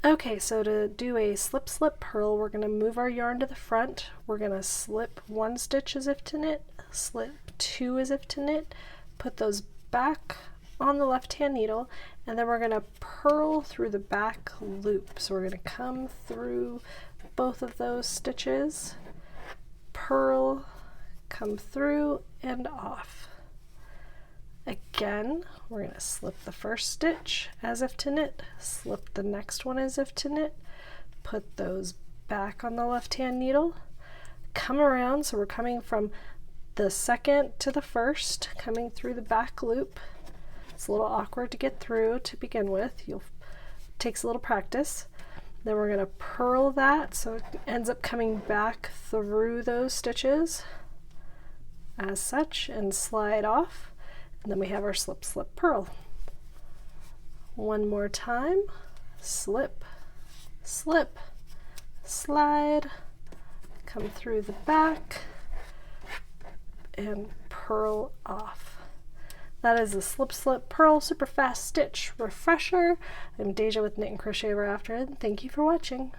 Okay, so to do a slip slip purl, we're going to move our yarn to the front. We're going to slip 1 stitch as if to knit, slip 2 as if to knit, put those back on the left hand needle, and then we're going to purl through the back loop. So we're going to come through both of those stitches, purl, come through and off. Again, we're going to slip the first stitch as if to knit, slip the next one as if to knit, put those back on the left hand needle, come around, so we're coming from the second to the first, coming through the back loop. It's a little awkward to get through to begin with. Takes a little practice. Then we're going to purl that so it ends up coming back through those stitches as such and slide off. And then we have our slip slip purl. One more time, slip, slip, slide, come through the back and purl off. That is a slip slip purl super fast stitch refresher. I'm Deja with Knit and Crochet Ever After, and thank you for watching.